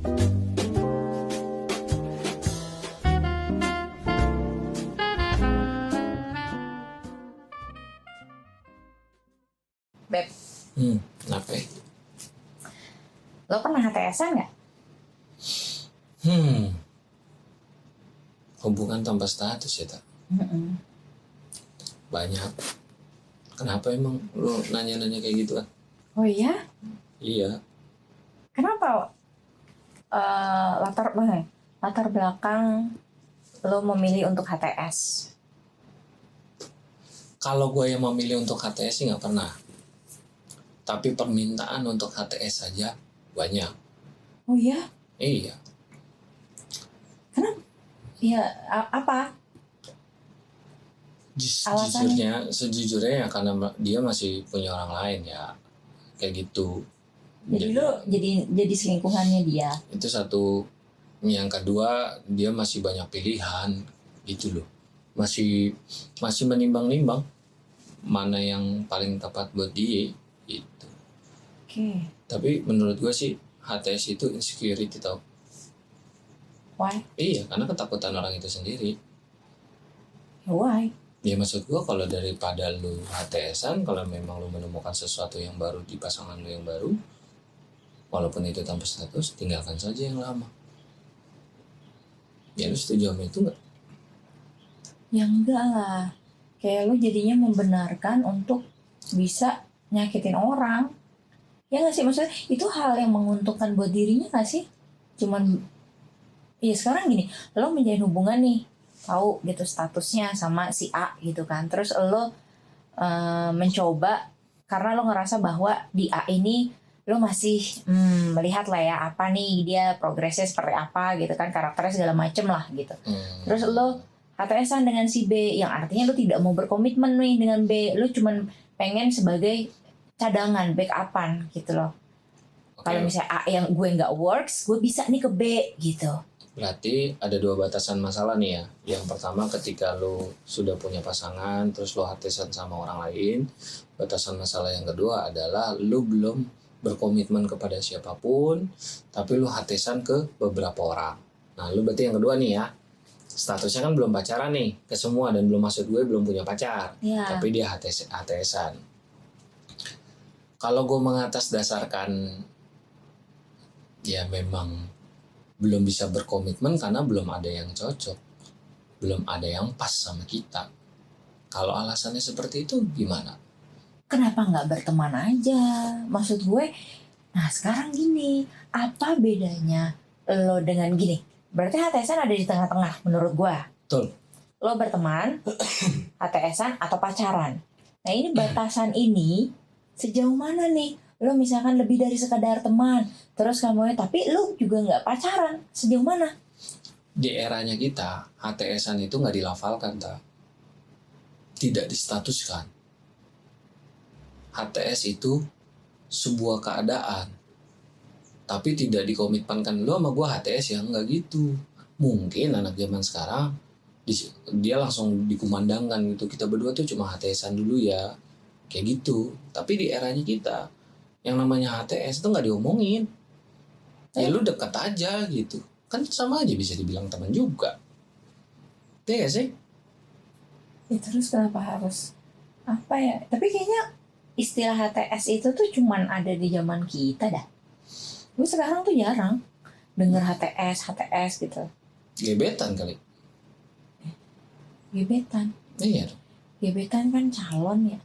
Beb, Kenapa ya? lo pernah HTS-an nggak? Hubungan tanpa status ya, tak? Banyak. Kenapa emang lu nanya-nanya kayak gitu kan? Oh iya? Iya. Kenapa? Latar belakang lo memilih untuk HTS? Kalau gue yang memilih untuk HTS sih nggak pernah. Tapi permintaan untuk HTS saja banyak. Oh iya? Iya. Kenapa? Ya, apa? Alasannya? Sejujurnya ya karena dia masih punya orang lain ya. Kayak gitu. Jadi lo jadi selingkuhannya dia? Itu satu. Yang kedua, dia masih banyak pilihan gitu loh. Masih menimbang-nimbang mana yang paling tepat buat dia gitu. Oke. Tapi menurut gue sih HTS itu insecurity tau. Why? Iya, karena ketakutan orang itu sendiri. Why? Ya maksud gue kalau daripada lu HTS-an, kalau memang lu menemukan sesuatu yang baru di pasangan lu yang baru, walaupun itu tanpa status, tinggalkan saja yang lama. Ya lu setuju sama itu nggak? Ya enggak lah. Kayak lo jadinya membenarkan untuk bisa nyakitin orang. Ya nggak sih? Maksudnya itu hal yang menguntungkan buat dirinya nggak sih? Cuman, ya sekarang gini, lo menjalin hubungan nih, tahu gitu statusnya sama si A gitu kan. Terus lo mencoba karena lo ngerasa bahwa di A ini lo masih melihat lah ya apa nih dia progresnya seperti apa gitu kan, karakternya segala macem lah gitu. Terus lo HTS-an dengan si B yang artinya lo tidak mau berkomitmen nih dengan B, lo cuman pengen sebagai cadangan, backupan gitu loh. Kalau misalnya A yang gue nggak works, gue bisa nih ke B gitu. Berarti ada dua batasan masalah nih ya. Yang pertama ketika lo sudah punya pasangan, terus lo HTS-an sama orang lain. Batasan masalah yang kedua adalah lo belum berkomitmen kepada siapapun, tapi lo HTS-an ke beberapa orang. Nah lo berarti yang kedua nih ya. Statusnya kan belum pacaran nih ke semua, dan belum maksud gue belum punya pacar. Ya. Tapi dia HTS-an. Kalau gue mengatas dasarkan ya memang belum bisa berkomitmen karena belum ada yang cocok, belum ada yang pas sama kita. Kalau alasannya seperti itu gimana? Kenapa nggak berteman aja? Maksud gue, nah sekarang gini, apa bedanya lo dengan gini? Berarti HTS-an ada di tengah-tengah menurut gue. Betul. Lo berteman, HTS-an atau pacaran. Nah ini batasan ini sejauh mana nih? Lo misalkan lebih dari sekadar teman, terus kamu tapi lo juga nggak pacaran, sejauh mana? Di eranya kita, HTS-an itu nggak dilafalkan, tidak distatuskan. HTS itu sebuah keadaan, tapi tidak dikomitmenkan. Lo sama gue HTS ya, nggak gitu. Mungkin anak zaman sekarang dia langsung dikumandangkan gitu, kita berdua tuh cuma HTS-an dulu ya, kayak gitu. Tapi di eranya kita, yang namanya HTS itu nggak diomongin. Ya lu dekat aja gitu, kan sama aja bisa dibilang teman juga. Iya gak sih? Ya terus kenapa harus apa ya? Tapi kayaknya istilah HTS itu tuh cuman ada di zaman kita dah. Gue sekarang tuh jarang denger HTS gitu. Gebetan kali. Gebetan. Iya. Gebetan kan calon ya.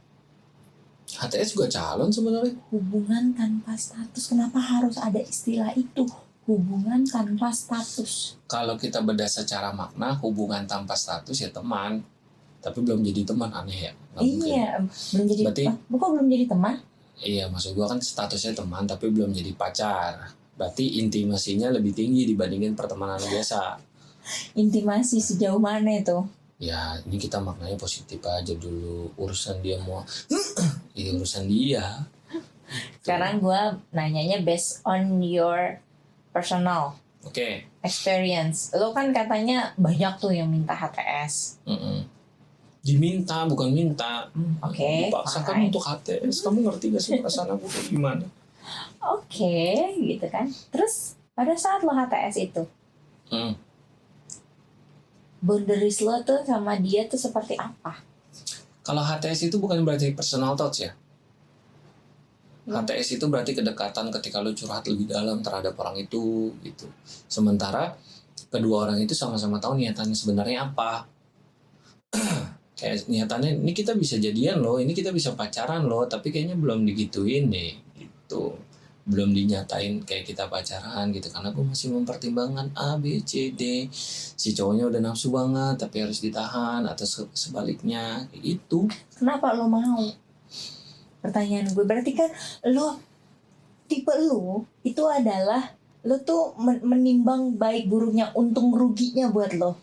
HTS juga calon sebenarnya. Hubungan tanpa status, kenapa harus ada istilah itu? Hubungan tanpa status. Kalau kita bedah secara makna, hubungan tanpa status ya teman, tapi belum jadi teman, aneh ya. Iya, belum jadi. Berarti, kok belum jadi teman? Iya, maksud gua kan statusnya teman tapi belum jadi pacar. Berarti intimasinya lebih tinggi dibandingin pertemanan biasa. Intimasi sejauh mana itu? Ya, ini kita maknanya positif aja dulu. Urusan dia mau, ya urusan dia. Sekarang gue nanyanya based on your personal experience. Lo kan katanya banyak tuh yang minta HTS. Diminta, bukan minta. Dipaksakan untuk HTS. Kamu ngerti gak sih perasaan aku kayak gimana? Gitu kan. Terus pada saat lo HTS itu, Hmm. boundaries lo tuh sama dia tuh seperti apa? Kalau HTS itu bukan berarti personal touch ya. Ya. HTS itu berarti kedekatan ketika lu curhat lebih dalam terhadap orang itu gitu. Sementara kedua orang itu sama-sama tahu niatannya sebenarnya apa. Kayak niatannya ini kita bisa jadian loh, ini kita bisa pacaran loh, tapi kayaknya belum digituin deh gitu. Belum dinyatain kayak kita pacaran gitu, karena gue masih mempertimbangkan A, B, C, D. Si cowoknya udah nafsu banget tapi harus ditahan, atau sebaliknya kayak gitu. Kenapa lo mau? Pertanyaan gue berarti kan lo, tipe lo itu adalah lo tuh menimbang baik buruknya, untung ruginya buat lo.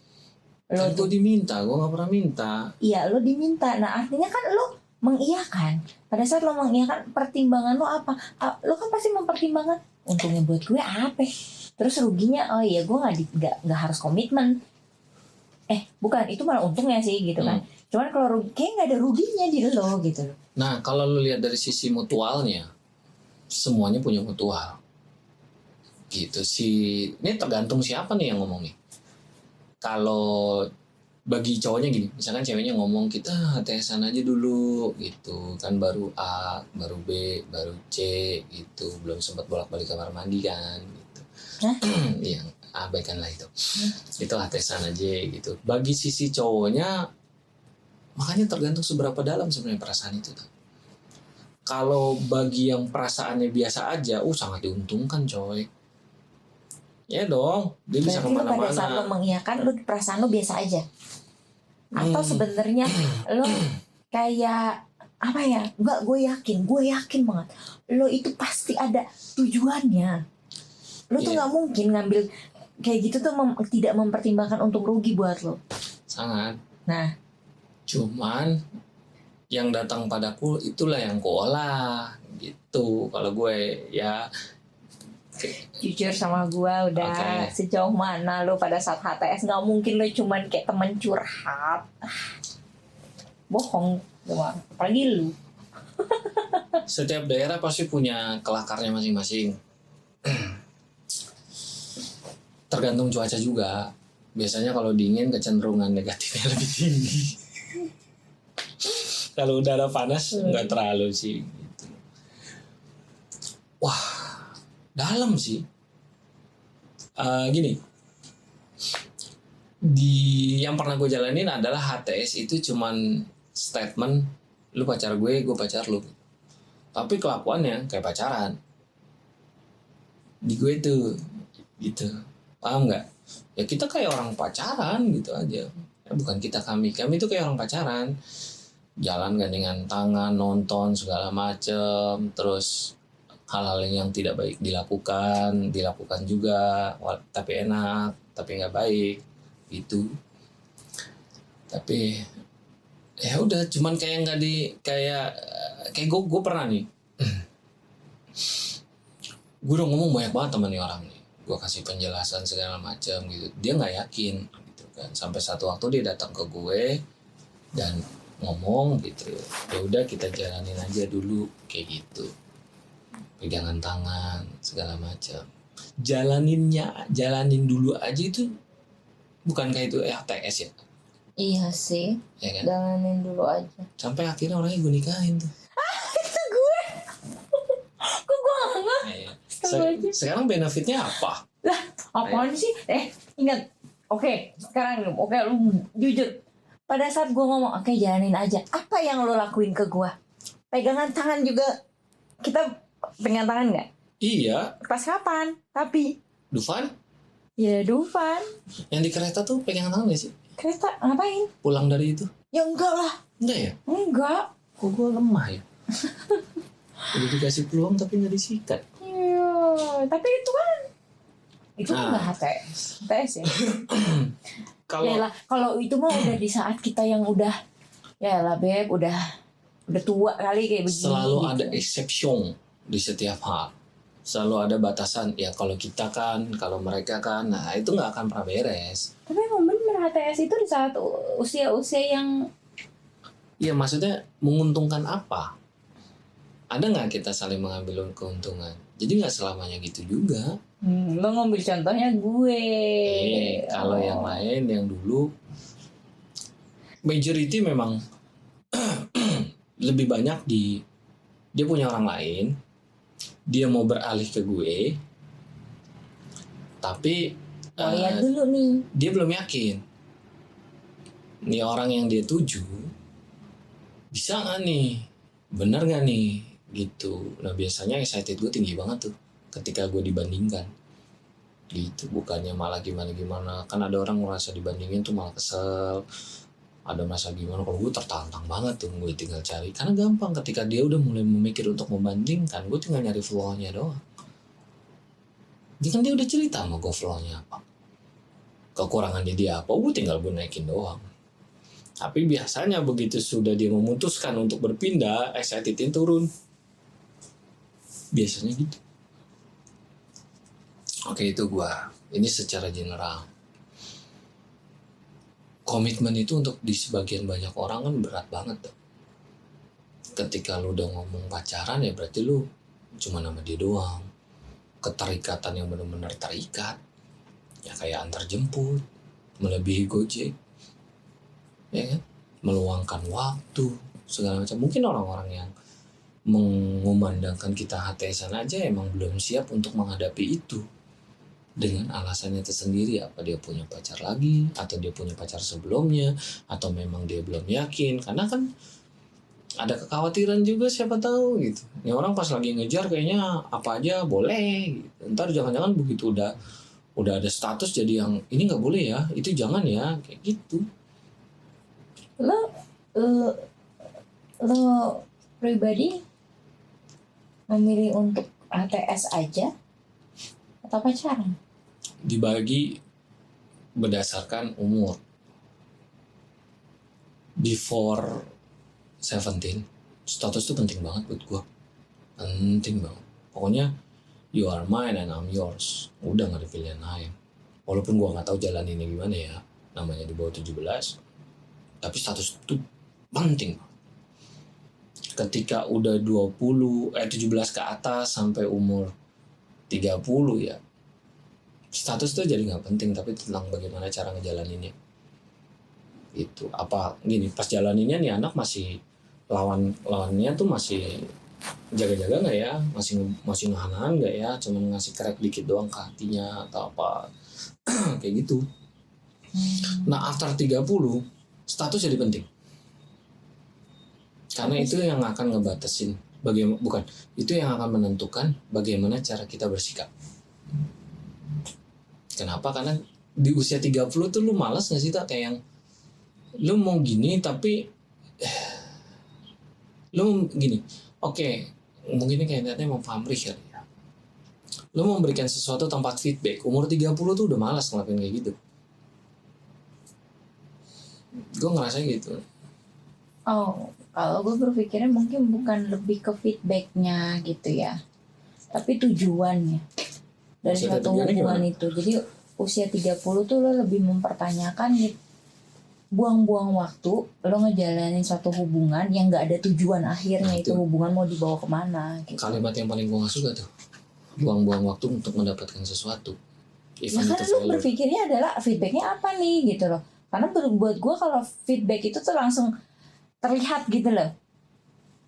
Lo Kan gue tuh, diminta, gue gak pernah minta. iya lo diminta. Nah artinya kan lo mengiyakan. Pada saat lo mengiyakan, pertimbangan lo apa? Lo kan pasti mempertimbangkan untungnya buat gue apa? Terus ruginya, oh iya gue nggak harus komitmen. Bukan, itu malah untungnya sih gitu kan. Cuman kalau rugi, kayak nggak ada ruginya di lo gitu. Nah, kalau lu lihat dari sisi mutualnya, semuanya punya mutual. Gitu sih. Ini tergantung siapa nih yang ngomong nih. Kalau bagi cowoknya gini, misalkan ceweknya ngomong kita HTS-an aja dulu gitu, kan baru A, baru B, baru C gitu, belum sempat bolak-balik kamar mandi kan gitu. Hah? Yang abaikanlah itu. Itu HTS-an aja gitu. Bagi sisi cowoknya, makanya tergantung seberapa dalam sebenarnya perasaan itu tuh. Kalau bagi yang perasaannya biasa aja, sangat diuntungkan coy. Ya dong, dia bisa Berarti lo pada saat lo kemana-mana. mengiyakan, lo perasaan lo biasa aja. Atau sebenarnya lo kayak apa ya? Enggak, gue yakin banget. Lo itu pasti ada tujuannya. Lo tuh Iya. nggak mungkin ngambil kayak gitu tuh tidak mempertimbangkan untung rugi buat lo. Sangat. Nah, Cuman yang datang padaku itulah yang kuolah gitu. Kalau gue ya jujur sama gue udah Oke. sejauh mana lo pada saat HTS, nggak mungkin lo cuman kayak temen curhat. Bohong doang, apalagi lu. setiap daerah pasti punya kelakarnya masing-masing. Tergantung cuaca juga. Biasanya kalau dingin kecenderungan negatifnya lebih tinggi. Kalau udara panas nggak terlalu sih. Gitu. Wah, dalam sih. Gini, yang pernah gue jalanin adalah HTS itu cuman statement lu pacar gue pacar lu. Tapi kelakuannya kayak pacaran. Di gue tuh gitu. Paham nggak? Ya kita kayak orang pacaran gitu aja. Ya, bukan kita, kami tuh kayak orang pacaran. Jalan gandengan tangan, nonton segala macem, terus hal-hal yang tidak baik dilakukan juga, tapi enak, tapi nggak baik gitu. Tapi ya udah, cuman kayak nggak kayak gue pernah nih. Gue udah ngomong banyak banget sama nih orang nih, gue kasih penjelasan segala macam gitu, dia nggak yakin gitu kan, sampai satu waktu dia datang ke gue dan ngomong gitu, ya udah kita jalanin aja dulu kayak gitu, pegangan tangan segala macam, jalanin dulu aja itu bukan kayak itu HTS ya. Iya sih, Ya kan, jalanin dulu aja. sampai akhirnya orangnya gue nikahin tuh. Itu gue, kok gue nggak Iya. Astaga. Sekarang benefitnya apa? apaan sih? Ingat, oke, sekarang oke lu jujur. Pada saat gue ngomong oke jalanin aja, apa yang lo lakuin ke gue? Pegangan tangan juga, kita pegangan tangan nggak? Iya, Pas kapan? Tapi Dufan ya Dufan, yang di kereta tuh pegangan tangan gak sih? kereta ngapain? Pulang dari itu? Ya enggak lah, Enggak ya? enggak. Kok gue lemah ya? Udah dikasih peluang tapi gak disikat. Iya, tapi itu kan Nah. nggak HTS ya. Kalau Ya lah, kalau itu mah udah di saat kita yang udah, ya lah beb, udah tua kali kayak begini. selalu gitu. ada exception di setiap hal. Selalu ada batasan. Ya kalau kita kan, kalau mereka kan, nah itu nggak akan pernah beres. Tapi emang bener HTS itu di saat usia-usia yang Ya maksudnya menguntungkan apa? Ada nggak kita saling mengambil keuntungan? Jadi nggak selamanya gitu juga. Lo ngambil contohnya gue. Kalau yang lain yang dulu majority memang lebih banyak dia punya orang lain, dia mau beralih ke gue, tapi Mau lihat dulu nih. dia belum yakin nih orang yang dia tuju bisa nggak nih, bener nggak nih gitu. Nah biasanya excited gue tinggi banget tuh ketika gue dibandingkan gitu, bukannya malah gimana kan ada orang merasa dibandingin tuh malah kesel, ada masa gimana. Kalau gue tertantang banget tuh, gue tinggal cari karena gampang ketika dia udah mulai memikir untuk membandingkan, gue tinggal nyari flaw-nya doang. Dia kan dia udah cerita sama gue flaw-nya apa, kekurangannya dia apa, gue tinggal gue naikin doang. Tapi biasanya begitu sudah dia memutuskan untuk berpindah, excitednya turun. Biasanya gitu. Oke, itu gue. Ini secara general. Komitmen itu untuk di sebagian banyak orang kan berat banget tuh. Ketika lu udah ngomong pacaran ya berarti lu cuma nama dia doang. Keterikatan yang benar-benar terikat. Ya kayak antar jemput, melebihi Gojek. Ya kan? Meluangkan waktu, segala macam. Mungkin orang-orang yang mengumandangkan kita HTS-an aja emang belum siap untuk menghadapi itu. Dengan alasannya tersendiri, apa dia punya pacar lagi, atau dia punya pacar sebelumnya, atau memang dia belum yakin. Karena kan ada kekhawatiran juga, siapa tahu gitu. Ini orang pas lagi ngejar kayaknya apa aja boleh gitu. Ntar jangan-jangan begitu udah ada status jadi yang ini nggak boleh ya, itu jangan ya, kayak gitu. Lo pribadi memilih untuk HTS aja atau pacaran? Dibagi berdasarkan umur. Before 17, status itu penting banget buat gue. Penting banget. Pokoknya you are mine and I'm yours. Udah gak ada pilihan lain. Walaupun gue gak tahu jalan ini gimana ya, namanya di bawah 17, tapi status itu penting. Ketika udah 17 ke atas sampai umur 30 ya, status tuh jadi nggak penting, tapi tentang bagaimana cara ngejalaninnya. Itu apa gini, pas jalaninnya nih anak masih lawannya tuh masih jaga-jaga nggak ya, masih nahan nggak ya, cuman ngasih crack dikit doang ke hatinya atau apa kayak gitu. Nah after 30 status jadi penting, karena itu yang akan ngebatasin itu yang akan menentukan bagaimana cara kita bersikap. Kenapa? Karena di usia 30 tuh lu malas gak sih tak, kayak yang lu mau gini tapi lu gini, oke, mungkin kayak niatnya mau pamrih kali ya. Lu mau memberikan sesuatu tanpa feedback, umur 30 tuh udah malas ngelakuin kayak gitu. Gue ngerasa gitu. Oh, kalau gue berpikirnya mungkin bukan lebih ke feedbacknya gitu ya, tapi tujuannya dari Maksudnya satu tujuannya hubungan gimana? itu. Jadi usia 30 tuh lo lebih mempertanyakan gitu, buang-buang waktu lo ngejalanin suatu hubungan yang gak ada tujuan akhirnya. Nah, itu hubungan mau dibawa kemana gitu. Kalimat yang paling gue gak suka tuh, buang-buang waktu untuk mendapatkan sesuatu. Nah kan lo berpikirnya adalah feedbacknya apa nih gitu loh. Karena buat gue kalau feedback itu tuh langsung terlihat gitu loh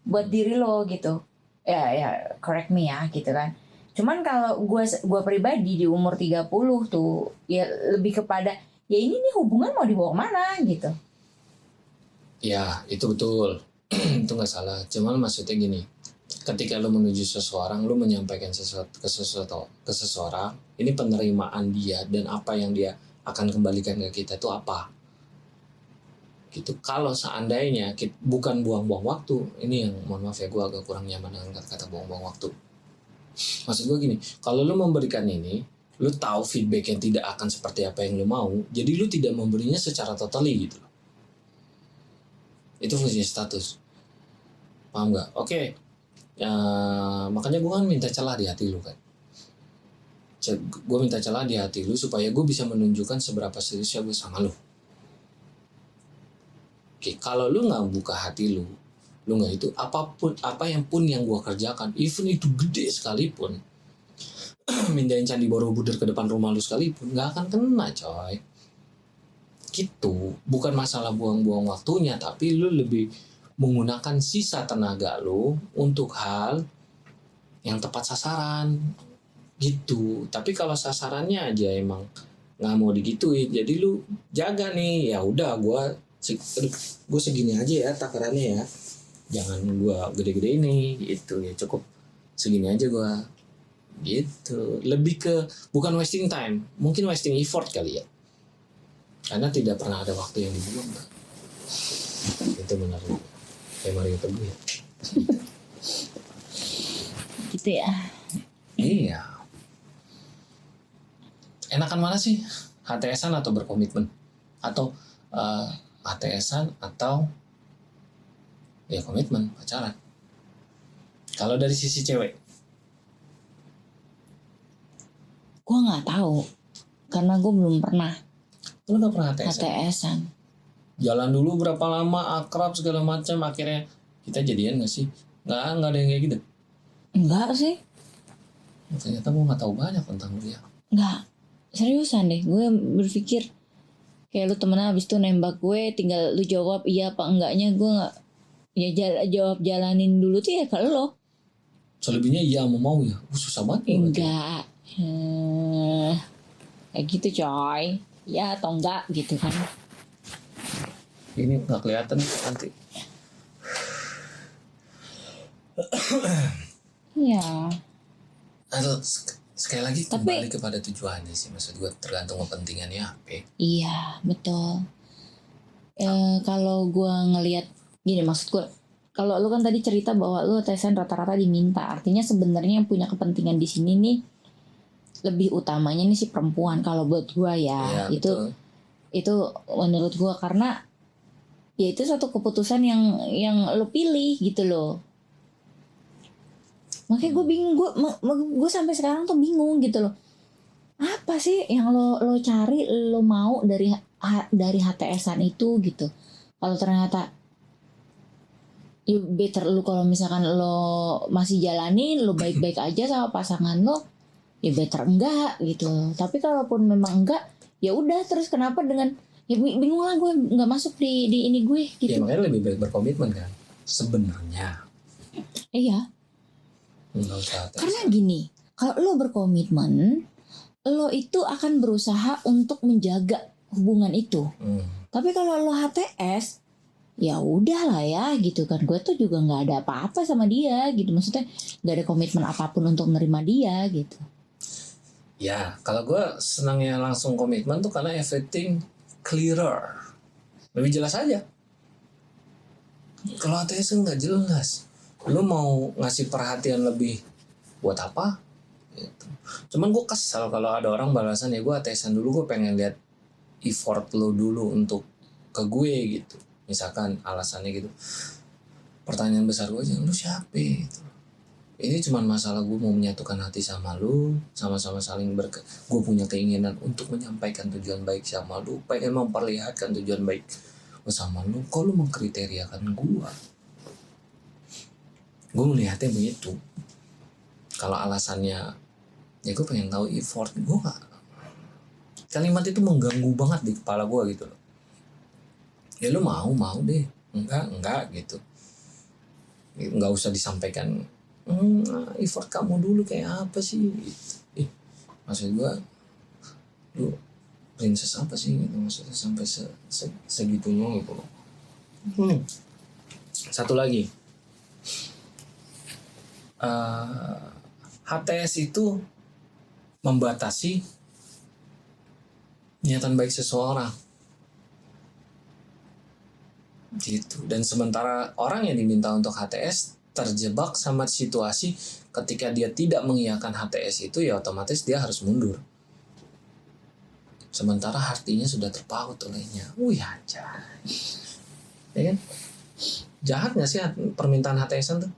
buat diri lo gitu. Ya correct me ya gitu kan. Cuman kalau gue pribadi di umur 30 tuh ya lebih kepada ya ini nih hubungan mau dibawa kemana gitu. Ya itu betul. Itu gak salah. Cuman maksudnya gini, ketika lo menuju seseorang, lo menyampaikan sesuatu ke seseorang, ini penerimaan dia dan apa yang dia akan kembalikan ke kita itu apa gitu. Kalau seandainya bukan buang-buang waktu, ini yang mohon maaf ya, gue agak kurang nyaman dengan kata-kata buang-buang waktu. Maksud gue gini, kalau lo memberikan ini, lo tahu feedback yang tidak akan seperti apa yang lo mau, jadi lo tidak memberinya secara totally gitu. Itu fungsi status, paham nggak? Oke. Ya, makanya gue kan minta celah di hati lu kan. Gue minta celah di hati lu supaya gue bisa menunjukkan seberapa seriusnya gue sama lu. Oke, kalau lu nggak buka hati lu nggak itu, apa yang pun yang gue kerjakan, even itu gede sekalipun, mindahin Candi Borobudur ke depan rumah lu sekalipun nggak akan kena coy. Gitu, bukan masalah buang-buang waktunya, tapi lu lebih menggunakan sisa tenaga lu untuk hal yang tepat sasaran gitu. Tapi kalau sasarannya aja emang nggak mau digituin, jadi lu jaga nih, ya udah gue segini aja ya takarannya ya, jangan gue gede-gede ini gitu ya, cukup segini aja gue gitu. Lebih ke bukan wasting time, mungkin wasting effort kali ya, karena tidak pernah ada waktu yang dibuang Mbak. Itu benar kayak Mario Teguh ya. Gitu ya. Iya, enakan mana sih, HTS-an atau berkomitmen, atau HTS-an atau ya komitmen pacaran? Kalau dari sisi cewek, Gue nggak tahu karena gue belum pernah lu gak pernah HTS-an? HTS-an. Jalan dulu berapa lama, akrab segala macam, akhirnya kita jadian gak sih? Nggak ada yang kayak gitu. Enggak sih. Ternyata gue gak tahu banyak tentang dia. Enggak. Seriusan deh. Gue berpikir kayak lu temenan abis itu nembak gue, tinggal lu jawab iya apa enggaknya. Gue nggak ya jawab jalanin dulu tuh ya ke lo. Selebihnya iya mau ya. Susah banget. Enggak. Kayak gitu coy. Ya atau enggak gitu kan. Ini gak kelihatan nanti. Iya. Atau sekali lagi Tapi- kembali kepada tujuannya sih, maksud gue tergantung kepentingannya apa. Iya betul. Kalau gue ngelihat gini, maksud gue, kalau lu kan tadi cerita bahwa lu TSN rata-rata diminta, artinya sebenarnya yang punya kepentingan di sini nih lebih utamanya nih si perempuan. Kalau buat gue ya, Iya, betul. itu menurut gue, karena ya itu suatu keputusan yang lo pilih gitu loh. Makanya gue bingung, gue sampai sekarang tuh bingung gitu loh. Apa sih yang lo cari, lo mau dari HTS-an itu gitu. Kalau ternyata ya better lu kalau misalkan lo masih jalanin, lo baik-baik aja sama pasangan lo, ya better enggak gitu. Tapi kalaupun memang enggak, ya udah, terus kenapa dengan ya bingung lah, gue nggak masuk di ini gue Ya gitu. makanya lebih baik berkomitmen kan sebenarnya. Iya, Nggak usah HTS. karena gini, kalau lo berkomitmen, lo itu akan berusaha untuk menjaga hubungan itu. Tapi kalau lo HTS, ya udah lah ya gitu kan. Gue tuh juga nggak ada apa-apa sama dia gitu. Maksudnya nggak ada komitmen apapun untuk menerima dia gitu. Ya, kalau gue senangnya langsung komitmen tuh karena everything clearer, lebih jelas aja. Kalau HTS kan nggak jelas, lu mau ngasih perhatian lebih buat apa? Gitu. Cuman gue kesal kalau ada orang balasan, ya gue HTSan dulu, gue pengen lihat effort lo dulu untuk ke gue gitu. Misalkan alasannya gitu. Pertanyaan besar gue aja, lu siapa? Gitu. Ini cuma masalah gue mau menyatukan hati sama lu, sama-sama saling gue punya keinginan untuk menyampaikan tujuan baik sama lu, pengen memperlihatkan tujuan baik sama lu. Kok lu mengkriteriakan gue melihatnya begitu. Kalau alasannya ya gue pengen tahu effort, gue gak, kalimat itu mengganggu banget di kepala gue gitu loh. Ya lu mau deh, enggak gitu, nggak usah disampaikan. Effort kamu dulu kayak apa sih gitu. Maksud gue, lu princess apa sih gitu, maksudnya sampai segitunya gitu loh. Satu lagi, HTS itu membatasi niatan baik seseorang gitu. Dan sementara orang yang diminta untuk HTS terjebak sama situasi ketika dia tidak mengiyakan HTS itu, ya otomatis dia harus mundur. Sementara hatinya sudah terpaut olehnya. Wih anjay. Ya kan? Jahat gak sih permintaan HTS-an tuh?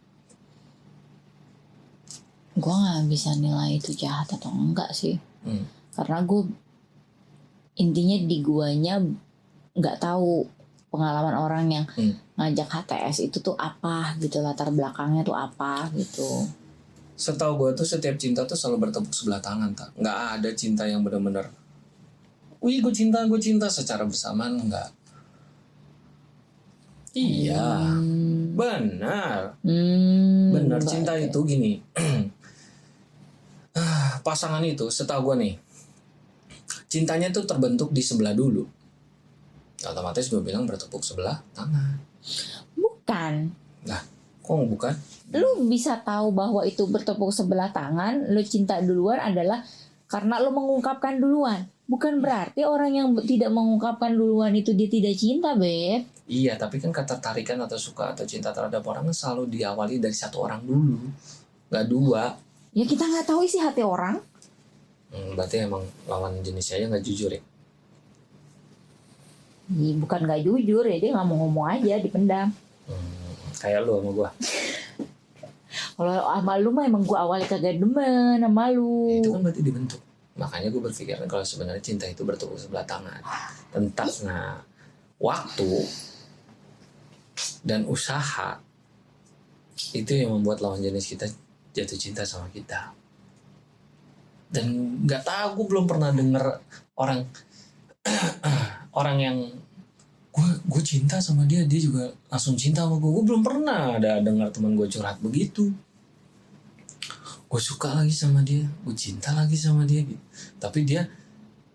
Gue nggak bisa nilai itu jahat atau enggak sih. Karena gue intinya di guanya nggak tahu pengalaman orang yang ngajak HTS itu tuh apa gitu, latar belakangnya tuh apa gitu. Setahu gue tuh setiap cinta tuh selalu bertepuk sebelah tangan, tak? Nggak ada cinta yang benar-benar, wih gue cinta secara bersamaan, nggak. Iya, benar. Benar, cinta itu gini. Pasangan itu setahu gue nih, cintanya tuh terbentuk di sebelah dulu. Otomatis gue bilang bertepuk sebelah tangan. Bukan. Nah, kok bukan? Lu bisa tahu bahwa itu bertepuk sebelah tangan, lu cinta duluan adalah karena lu mengungkapkan duluan. Bukan berarti orang yang tidak mengungkapkan duluan itu dia tidak cinta, Beb. Iya, tapi kan ketertarikan atau suka atau cinta terhadap orang kan selalu diawali dari satu orang dulu, nggak dua. Ya kita nggak tahu isi hati orang. Berarti emang lawan jenisnya aja nggak jujur ya? Bukan nggak jujur ya, dia nggak mau ngomong aja, dipendam. Kayak lu sama gua. Kalau sama lu mah emang gua awalnya kagak demen sama lu. Itu kan berarti dibentuk. Makanya gue berpikir kalau sebenarnya cinta itu bertepuk sebelah tangan. Nah, waktu dan usaha itu yang membuat lawan jenis kita jatuh cinta sama kita. Dan nggak tahu, gue belum pernah denger orang orang yang gue cinta sama dia juga langsung cinta sama gue. Gue belum pernah ada dengar teman gue curhat begitu. Gue suka lagi sama dia, gue cinta lagi sama dia gitu. Tapi dia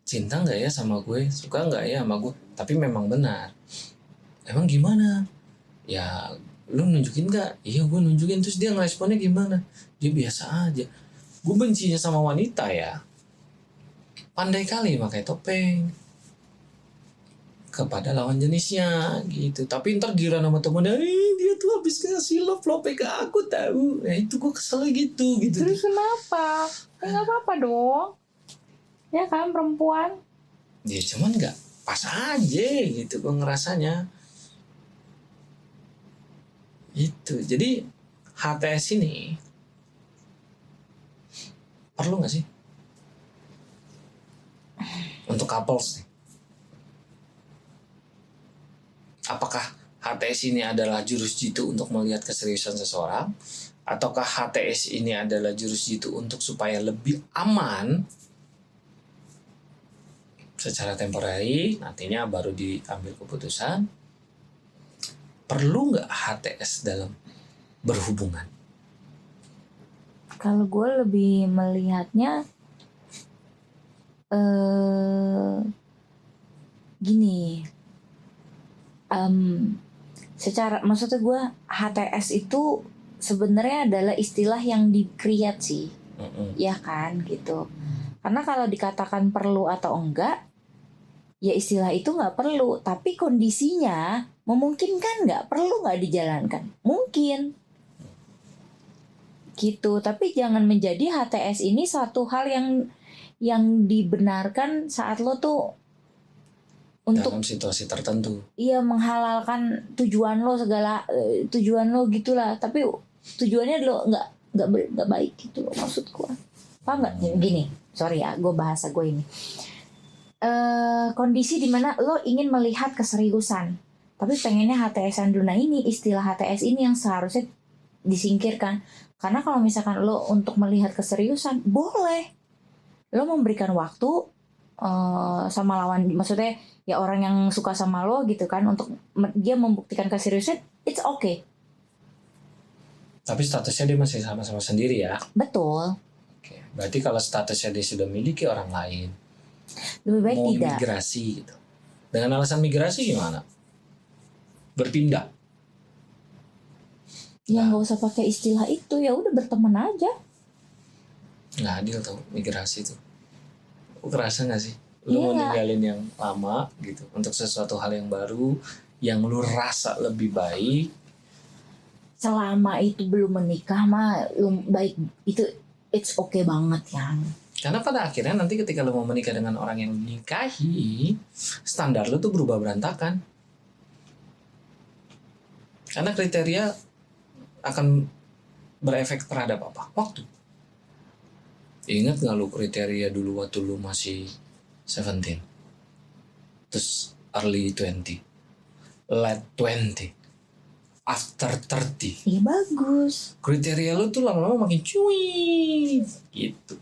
cinta nggak ya sama gue, suka nggak ya sama gue. Tapi memang benar. Emang gimana? Ya lu nunjukin nggak? Iya gue nunjukin. Terus dia ngeresponnya gimana? Dia biasa aja. Gue bencinya sama wanita ya, pandai kali pakai topeng kepada lawan jenisnya gitu. Tapi ntar giliran sama temennya, dia tuh habis ngasih love ke aku tahu. Nah itu gue kesel gitu. Terus kenapa? Ya nggak apa-apa dong. Ya kan perempuan. Ya cuman nggak pas aja gitu gue ngerasanya. Itu jadi HTS ini perlu nggak sih untuk couples nih? Apakah HTS ini adalah jurus jitu untuk melihat keseriusan seseorang? Ataukah HTS ini adalah jurus jitu untuk supaya lebih aman secara temporary, nantinya baru diambil keputusan? Perlu nggak HTS dalam berhubungan? Kalau gue lebih melihatnya gini. Secara maksudnya gue HTS itu sebenarnya adalah istilah yang di-create sih, ya kan gitu. Karena kalau dikatakan perlu atau enggak, ya istilah itu nggak perlu. Tapi kondisinya memungkinkan nggak, perlu nggak dijalankan, mungkin. Gitu. Tapi jangan menjadi HTS ini satu hal yang dibenarkan saat lo tuh untuk dalam situasi tertentu. Iya, menghalalkan tujuan lo segala tujuan lo gitulah. Tapi tujuannya lo nggak baik gitu loh maksud gue. Paham nggak? Gini, sorry ya, gue bahasa gue ini. Kondisi dimana lo ingin melihat keseriusan, tapi pengennya HTS-an dulu. Nah ini istilah HTS ini yang seharusnya disingkirkan. Karena kalau misalkan lo untuk melihat keseriusan, boleh lo memberikan waktu sama lawan, maksudnya ya orang yang suka sama lo gitu kan, untuk dia membuktikan keseriusan, it's okay. Tapi statusnya dia masih sama-sama sendiri ya. Betul. Oke. Berarti kalau statusnya dia sudah miliki orang lain, Lebih baik mau tidak. migrasi gitu. Dengan alasan migrasi gimana? Berpindah. Ya nggak usah pakai istilah itu, ya udah berteman aja. Nggak adil tau migrasi itu. Kerasa nggak sih? Lu mau ninggalin yang lama gitu untuk sesuatu hal yang baru yang lu rasa lebih baik. Selama itu belum menikah mah lu baik itu, it's okay banget ya. Karena pada akhirnya nanti ketika lu mau menikah dengan orang yang lu nikahi, standar lu tuh berubah berantakan. Karena kriteria akan berefek terhadap apa? Waktu. Ingat gak lu kriteria dulu waktu lu masih 17, terus early 20, late 20, after 30. Iya bagus. Kriteria lu tuh lama-lama makin cuy gitu,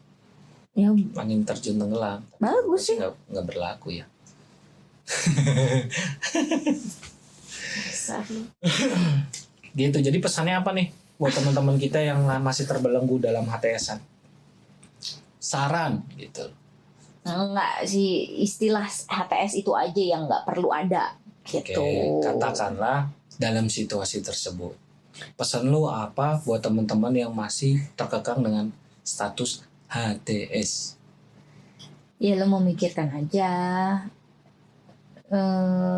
Ya makin terjun tenggelam. bagus sih. Nggak berlaku ya. Besar lu. Gitu. Jadi pesannya apa nih buat teman-teman kita yang masih terbelenggu dalam HTS-an? Saran gitu. Enggak sih, istilah HTS itu aja yang nggak perlu ada gitu. Oke, katakanlah dalam situasi tersebut, pesan lu apa buat teman-teman yang masih terkekang dengan status HTS? Ya lo memikirkan aja.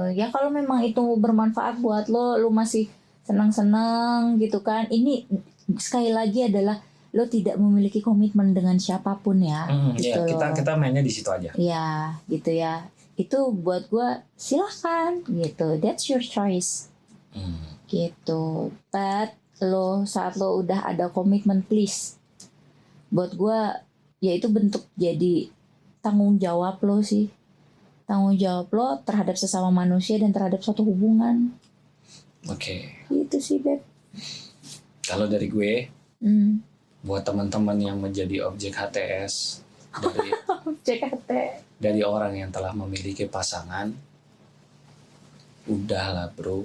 Ya kalau memang itu bermanfaat buat lo masih senang-senang gitu kan. Ini sekali lagi adalah lo tidak memiliki komitmen dengan siapapun ya. Ya, Gitu loh. kita mainnya di situ aja. Ya gitu ya. Itu buat gue silahkan gitu. That's your choice. Gitu. But saat lo udah ada komitmen, please. Buat gue ya itu bentuk jadi tanggung jawab lo sih. Tanggung jawab lo terhadap sesama manusia dan terhadap suatu hubungan. Oke. Gitu sih, Beb. Kalau dari gue, Hmm. buat teman-teman yang menjadi objek HTS JKT. dari orang yang telah memiliki pasangan, udahlah bro,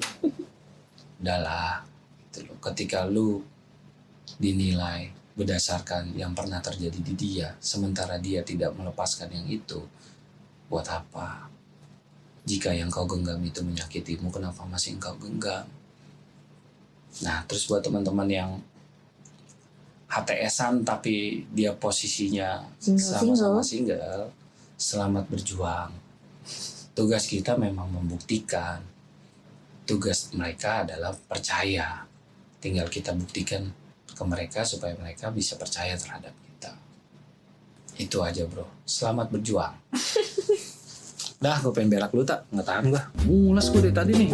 udahlah. Gitu loh. Ketika lu dinilai berdasarkan yang pernah terjadi di dia, sementara dia tidak melepaskan yang itu, buat apa? Jika yang kau genggam itu menyakitimu, kenapa masih engkau genggam? Nah, terus buat teman-teman yang HTS-an tapi dia posisinya sama-sama single, selamat berjuang. Tugas kita memang membuktikan. Tugas mereka adalah percaya. Tinggal kita buktikan ke mereka supaya mereka bisa percaya terhadap kita. Itu aja bro. Selamat berjuang. Dah, gue pengen berak dulu tak? Nggak tahan gue. Mules gue dari tadi nih.